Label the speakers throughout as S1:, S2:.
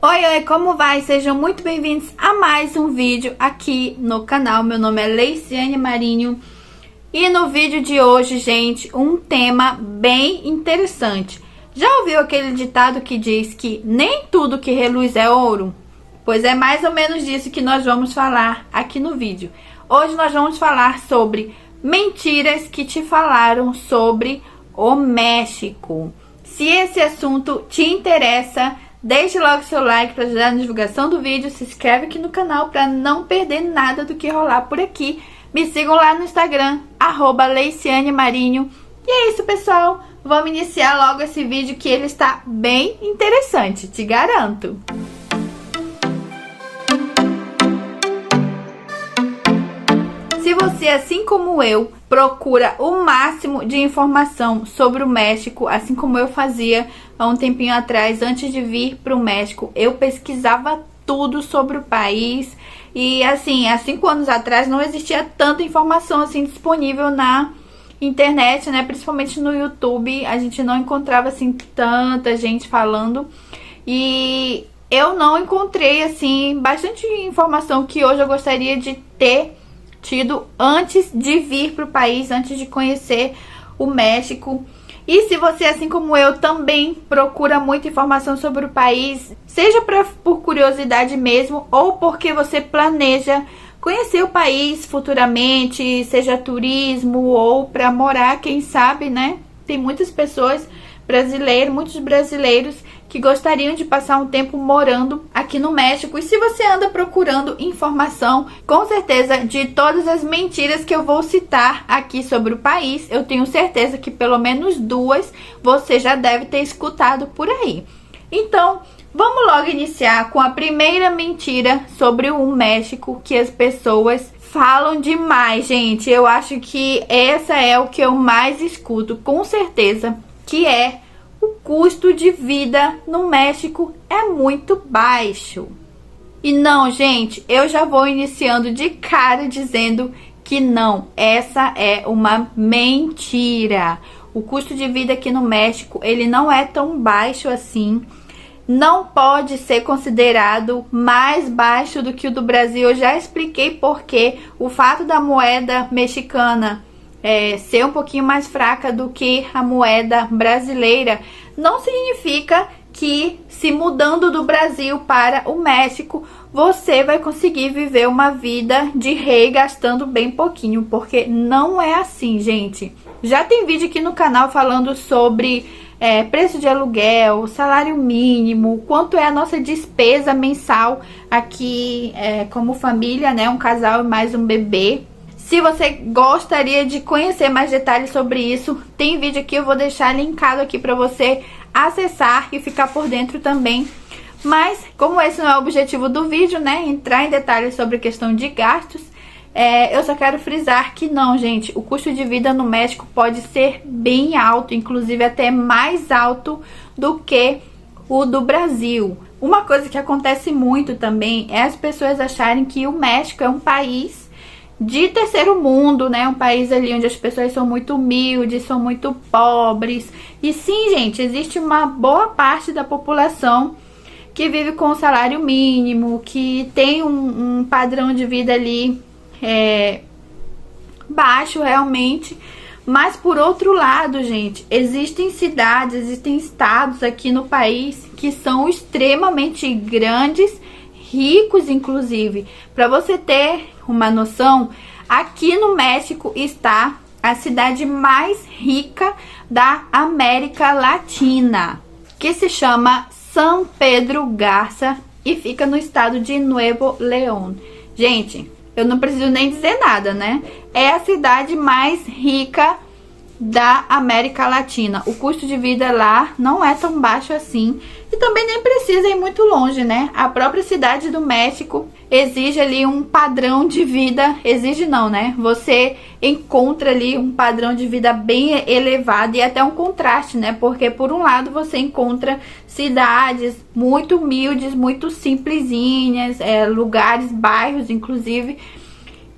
S1: Oi, oi, como vai? Sejam muito bem-vindos a mais um vídeo aqui no canal. Meu nome é Leiciane Marinho e no vídeo de hoje, gente, um tema bem interessante. Já ouviu aquele ditado que diz que nem tudo que reluz é ouro? Pois é mais ou menos disso que nós vamos falar aqui no vídeo. Hoje nós vamos falar sobre mentiras que te falaram sobre o México. Se esse assunto te interessa, deixe logo seu like para ajudar na divulgação do vídeo, se inscreve aqui no canal para não perder nada do que rolar por aqui. Me sigam lá no Instagram, @LeicianeMarinho. E é isso, pessoal. Vamos iniciar logo esse vídeo que ele está bem interessante, te garanto. Se você, assim como eu, procura o máximo de informação sobre o México, assim como eu fazia há um tempinho atrás, antes de vir para o México, eu pesquisava tudo sobre o país. E assim, há 5 anos atrás não existia tanta informação assim disponível na internet, né? Principalmente no YouTube, a gente não encontrava assim tanta gente falando. E eu não encontrei assim bastante informação que hoje eu gostaria de ter tido antes de vir para o país, antes de conhecer o México. E se você, assim como eu, também procura muita informação sobre o país, seja por curiosidade mesmo, ou porque você planeja conhecer o país futuramente, seja turismo ou para morar, quem sabe, né? Tem muitas pessoas brasileiras, muitos brasileiros que gostariam de passar um tempo morando aqui no México. E se você anda procurando informação, com certeza, de todas as mentiras que eu vou citar aqui sobre o país, eu tenho certeza que pelo menos 2 você já deve ter escutado por aí. Então, vamos logo iniciar com a primeira mentira sobre o México que as pessoas falam demais, gente. Eu acho que essa é o que eu mais escuto, com certeza, que é: o custo de vida no México é muito baixo. E não, gente, eu já vou iniciando de cara dizendo que não, essa é uma mentira. O custo de vida aqui no México, ele não é tão baixo assim. Não pode ser considerado mais baixo do que o do Brasil. Eu já expliquei porque o fato da moeda mexicana ser um pouquinho mais fraca do que a moeda brasileira não significa que, se mudando do Brasil para o México, você vai conseguir viver uma vida de rei gastando bem pouquinho, porque não é assim, gente. Já tem vídeo aqui no canal falando sobre preço de aluguel, salário mínimo, quanto é a nossa despesa mensal aqui como família, né? Um casal e mais um bebê. Se você gostaria de conhecer mais detalhes sobre isso, tem vídeo aqui, eu vou deixar linkado aqui para você acessar e ficar por dentro também. Mas, como esse não é o objetivo do vídeo, né, entrar em detalhes sobre a questão de gastos, eu só quero frisar que não, gente, o custo de vida no México pode ser bem alto, inclusive até mais alto do que o do Brasil. Uma coisa que acontece muito também é as pessoas acharem que o México é um país de terceiro mundo, né? Um país ali onde as pessoas são muito humildes, são muito pobres. E sim, gente, existe uma boa parte da população que vive com o salário mínimo, que tem um padrão de vida ali baixo realmente. Mas por outro lado, gente, existem cidades, existem estados aqui no país que são extremamente grandes, ricos inclusive. Para você ter uma noção, aqui no México está a cidade mais rica da América Latina, que se chama San Pedro Garza e fica no estado de Nuevo León. Gente, eu não preciso nem dizer nada, né? É a cidade mais rica da América Latina. O custo de vida lá não é tão baixo assim. E também nem precisa ir muito longe, né? A própria cidade do México exige ali um padrão de vida. Exige não, né? Você encontra ali um padrão de vida bem elevado e até um contraste, né? Porque por um lado você encontra cidades muito humildes, muito simplesinhas, lugares, bairros inclusive.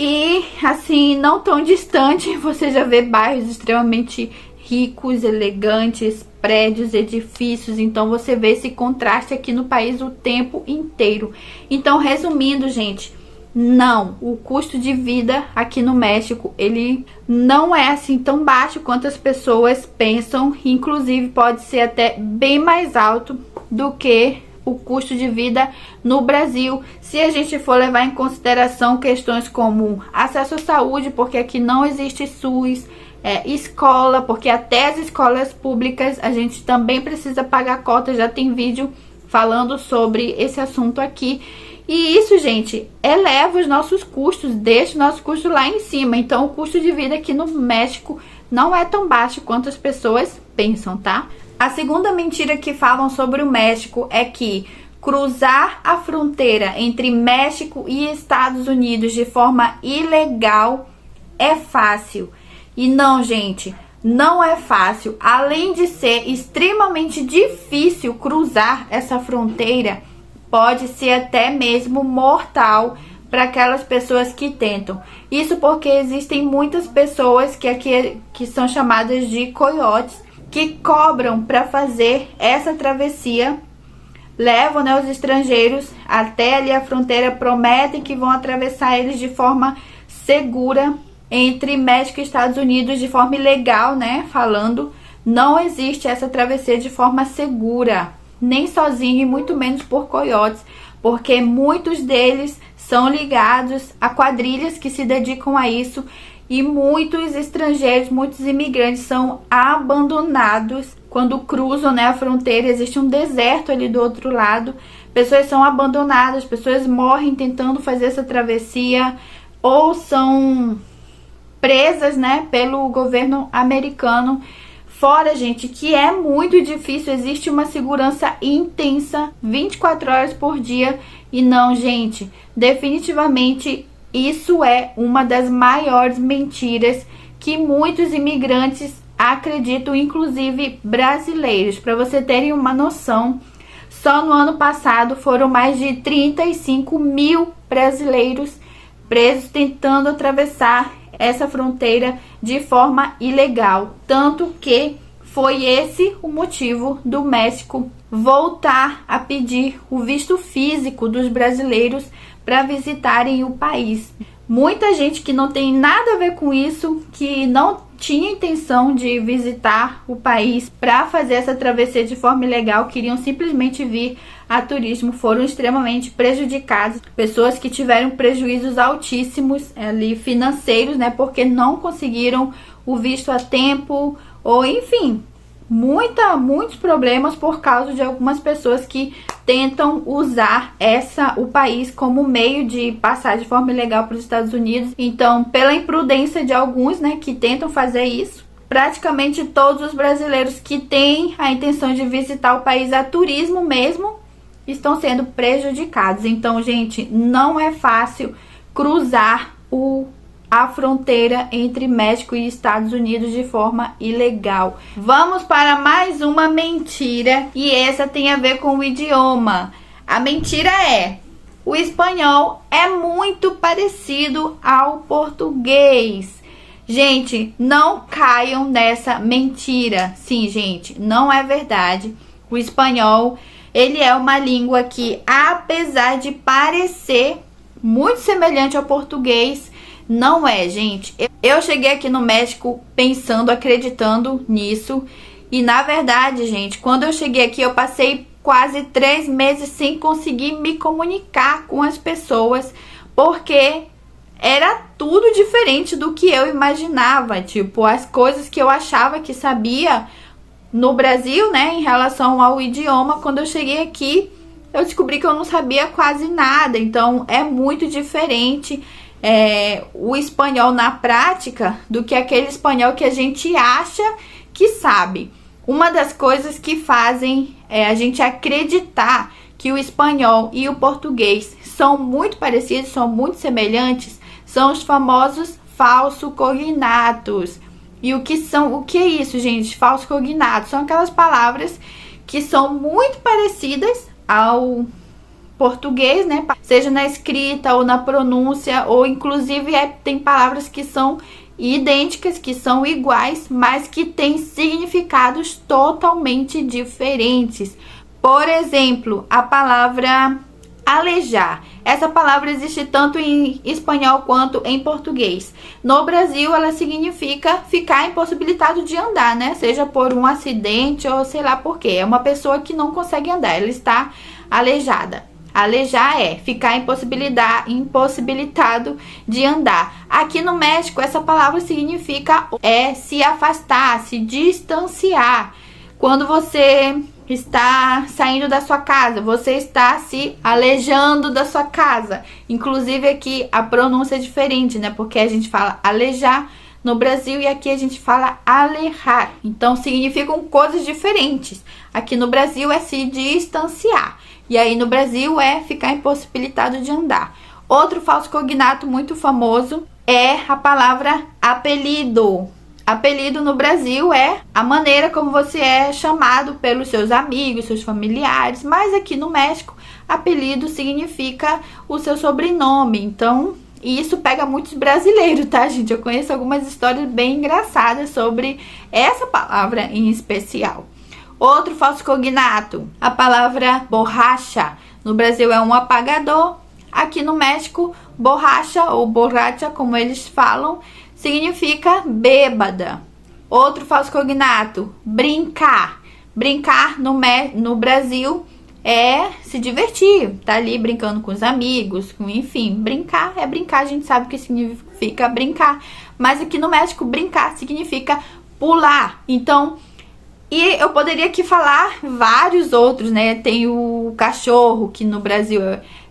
S1: E assim, não tão distante, você já vê bairros extremamente ricos, elegantes, prédios, edifícios. Então você vê esse contraste aqui no país o tempo inteiro. Então, resumindo, gente, não, o custo de vida aqui no México, ele não é assim tão baixo quanto as pessoas pensam. Inclusive pode ser até bem mais alto do que o custo de vida no Brasil, se a gente for levar em consideração questões como acesso à saúde, porque aqui não existe SUS, escola, porque até as escolas públicas a gente também precisa pagar cota. Já tem vídeo falando sobre esse assunto aqui. E isso, gente, eleva os nossos custos, deixa os nossos custos lá em cima. Então, o custo de vida aqui no México não é tão baixo quanto as pessoas pensam, tá? A segunda mentira que falam sobre o México é que cruzar a fronteira entre México e Estados Unidos de forma ilegal é fácil. E não, gente, não é fácil. Além de ser extremamente difícil cruzar essa fronteira, pode ser até mesmo mortal para aquelas pessoas que tentam. Isso porque existem muitas pessoas que são chamadas de coiotes, que cobram para fazer essa travessia, levam, né, os estrangeiros até ali a fronteira, prometem que vão atravessar eles de forma segura entre México e Estados Unidos, de forma ilegal, né, falando. Não existe essa travessia de forma segura, nem sozinho e muito menos por coiotes, porque muitos deles são ligados a quadrilhas que se dedicam a isso, e muitos estrangeiros, muitos imigrantes são abandonados quando cruzam, né, a fronteira. Existe um deserto ali do outro lado, pessoas são abandonadas, pessoas morrem tentando fazer essa travessia, ou são presas, né, pelo governo americano. Fora, gente, que é muito difícil, existe uma segurança intensa 24 horas por dia. E não, gente, definitivamente isso é uma das maiores mentiras que muitos imigrantes acreditam, inclusive brasileiros. Para você terem uma noção, só no ano passado foram mais de 35 mil brasileiros presos tentando atravessar essa fronteira de forma ilegal. Tanto que foi esse o motivo do México voltar a pedir o visto físico dos brasileiros para visitarem o país. Muita gente que não tem nada a ver com isso, que não tinha intenção de visitar o país para fazer essa travessia de forma ilegal, queriam simplesmente vir a turismo, foram extremamente prejudicados. Pessoas que tiveram prejuízos altíssimos ali financeiros, né, porque não conseguiram o visto a tempo, ou enfim, muitos problemas por causa de algumas pessoas que tentam usar o país como meio de passar de forma ilegal para os Estados Unidos. Então, pela imprudência de alguns, né, que tentam fazer isso, praticamente todos os brasileiros que têm a intenção de visitar o país a turismo mesmo estão sendo prejudicados. Então, gente, não é fácil cruzar a fronteira entre México e Estados Unidos de forma ilegal. Vamos para mais uma mentira, e essa tem a ver com o idioma. A mentira é: o espanhol é muito parecido ao português. Gente, não caiam nessa mentira. Sim, gente, não é verdade. O espanhol, ele é uma língua que, apesar de parecer muito semelhante ao português, não é, gente. Eu cheguei aqui no México pensando, acreditando nisso. E na verdade, gente, quando eu cheguei aqui, eu passei quase 3 meses sem conseguir me comunicar com as pessoas, porque era tudo diferente do que eu imaginava. Tipo, as coisas que eu achava que sabia no Brasil, né, em relação ao idioma, quando eu cheguei aqui, eu descobri que eu não sabia quase nada. Então, é muito diferente o espanhol na prática do que aquele espanhol que a gente acha que sabe. Uma das coisas que fazem a gente acreditar que o espanhol e o português são muito parecidos, são muito semelhantes, são os famosos falso-cognatos. E o que é isso, gente? Falso-cognatos são aquelas palavras que são muito parecidas ao português, né? Seja na escrita ou na pronúncia, ou inclusive tem palavras que são idênticas, que são iguais, mas que têm significados totalmente diferentes. Por exemplo, a palavra alejar. Essa palavra existe tanto em espanhol quanto em português. No Brasil, ela significa ficar impossibilitado de andar, né? Seja por um acidente ou sei lá por quê. É uma pessoa que não consegue andar, ela está aleijada. Alejar é ficar impossibilitado de andar. Aqui no México, essa palavra significa se afastar, se distanciar. Quando você está saindo da sua casa, você está se alejando da sua casa. Inclusive aqui a pronúncia é diferente, né? Porque a gente fala alejar no Brasil e aqui a gente fala alejar. Então significam coisas diferentes. Aqui no Brasil é se distanciar e aí no Brasil é ficar impossibilitado de andar. Outro falso cognato muito famoso é a palavra apelido. Apelido no Brasil é a maneira como você é chamado pelos seus amigos, seus familiares, mas aqui no México, apelido significa o seu sobrenome. Então, isso pega muitos brasileiros, tá, gente? Eu conheço algumas histórias bem engraçadas sobre essa palavra em especial. Outro falso cognato, a palavra borracha. No Brasil é um apagador. Aqui no México, borracha ou borracha, como eles falam, significa bêbada. Outro falso cognato, brincar. Brincar no Brasil é se divertir, tá ali brincando com os amigos, enfim, brincar é brincar, a gente sabe o que significa brincar. Mas aqui no México, brincar significa pular. Então, e eu poderia aqui falar vários outros, né? Tem o cachorro, que no Brasil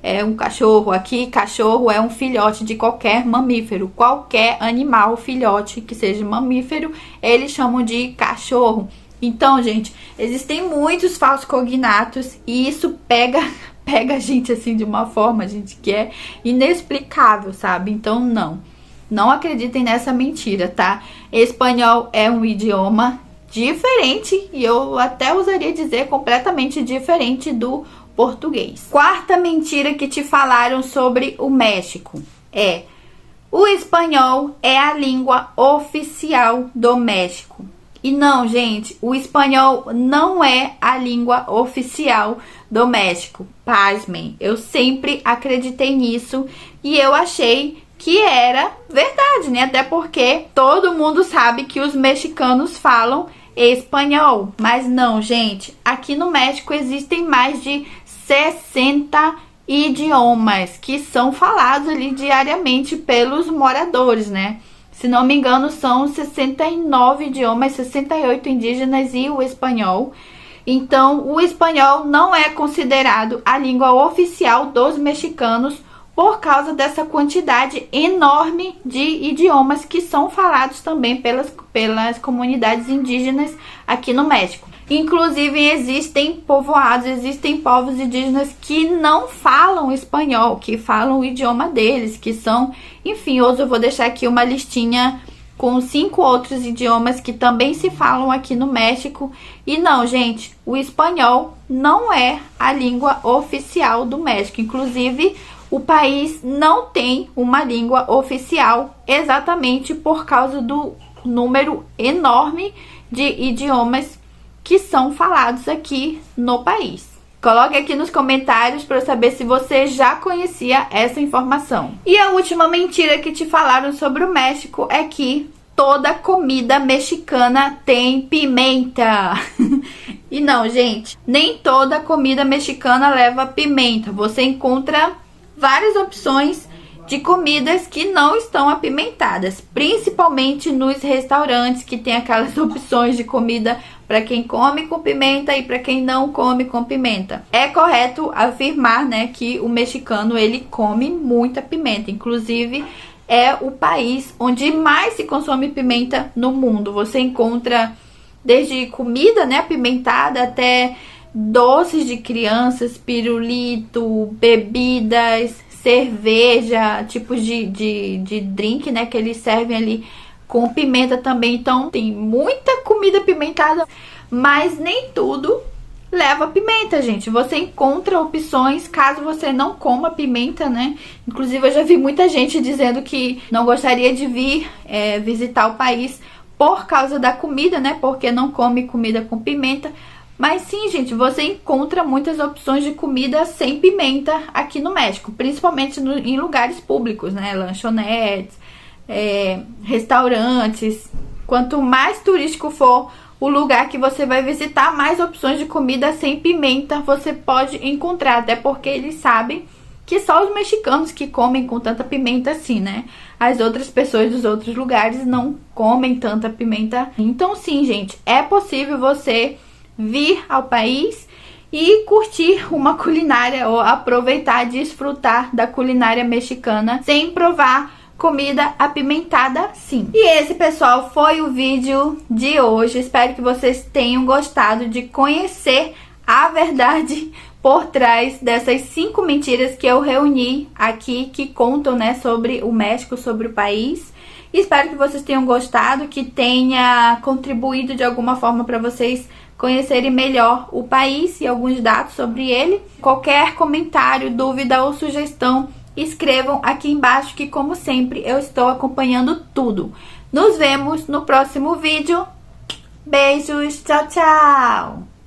S1: é um cachorro. Aqui, cachorro é um filhote de qualquer mamífero. Qualquer animal filhote que seja mamífero, eles chamam de cachorro. Então, gente, existem muitos falsos cognatos e isso pega a gente assim de uma forma, gente, que é inexplicável, sabe? Então, não acreditem nessa mentira, tá? Espanhol é um idioma diferente e eu até usaria dizer completamente diferente do português. Quarta mentira que te falaram sobre o México é: o espanhol é a língua oficial do México. E não, gente, o espanhol não é a língua oficial do México. Pasmem, eu sempre acreditei nisso e eu achei que era verdade, né? Até porque todo mundo sabe que os mexicanos falam espanhol. Mas não, gente. Aqui no México existem mais de 60 idiomas que são falados ali diariamente pelos moradores, né? Se não me engano, são 69 idiomas, 68 indígenas e o espanhol. Então, o espanhol não é considerado a língua oficial dos mexicanos por causa dessa quantidade enorme de idiomas que são falados também pelas comunidades indígenas aqui no México. Inclusive, existem povoados, existem povos indígenas que não falam espanhol, que falam o idioma deles, que são, enfim, hoje eu vou deixar aqui uma listinha com 5 outros idiomas que também se falam aqui no México. E não, gente, o espanhol não é a língua oficial do México. Inclusive, o país não tem uma língua oficial exatamente por causa do número enorme de idiomas que são falados aqui no país. Coloque aqui nos comentários para eu saber se você já conhecia essa informação. E a última mentira que te falaram sobre o México é que toda comida mexicana tem pimenta. E não, gente, nem toda comida mexicana leva pimenta. Você encontra várias opções de comidas que não estão apimentadas, principalmente nos restaurantes que tem aquelas opções de comida para quem come com pimenta e para quem não come com pimenta. É correto afirmar, né, que o mexicano ele come muita pimenta, inclusive é o país onde mais se consome pimenta no mundo. Você encontra desde comida, né, apimentada até doces de crianças, pirulito, bebidas, cerveja, tipos de drink, né, que eles servem ali com pimenta também. Então tem muita comida apimentada, mas nem tudo leva pimenta, gente. Você encontra opções caso você não coma pimenta, né? Inclusive, eu já vi muita gente dizendo que não gostaria de vir visitar o país por causa da comida, né? Porque não come comida com pimenta. Mas sim, gente, você encontra muitas opções de comida sem pimenta aqui no México. Principalmente em lugares públicos, né? Lanchonetes, restaurantes. Quanto mais turístico for o lugar que você vai visitar, mais opções de comida sem pimenta você pode encontrar. Até porque eles sabem que só os mexicanos que comem com tanta pimenta assim, né? As outras pessoas dos outros lugares não comem tanta pimenta. Então sim, gente, é possível você vir ao país e curtir uma culinária, ou aproveitar, desfrutar da culinária mexicana sem provar comida apimentada, sim. E esse, pessoal, foi o vídeo de hoje. Espero que vocês tenham gostado de conhecer a verdade por trás dessas 5 mentiras que eu reuni aqui, que contam, né, sobre o México, sobre o país. Espero que vocês tenham gostado, que tenha contribuído de alguma forma para vocês conhecerem melhor o país e alguns dados sobre ele. Qualquer comentário, dúvida ou sugestão, escrevam aqui embaixo que, como sempre, eu estou acompanhando tudo. Nos vemos no próximo vídeo. Beijos, tchau, tchau!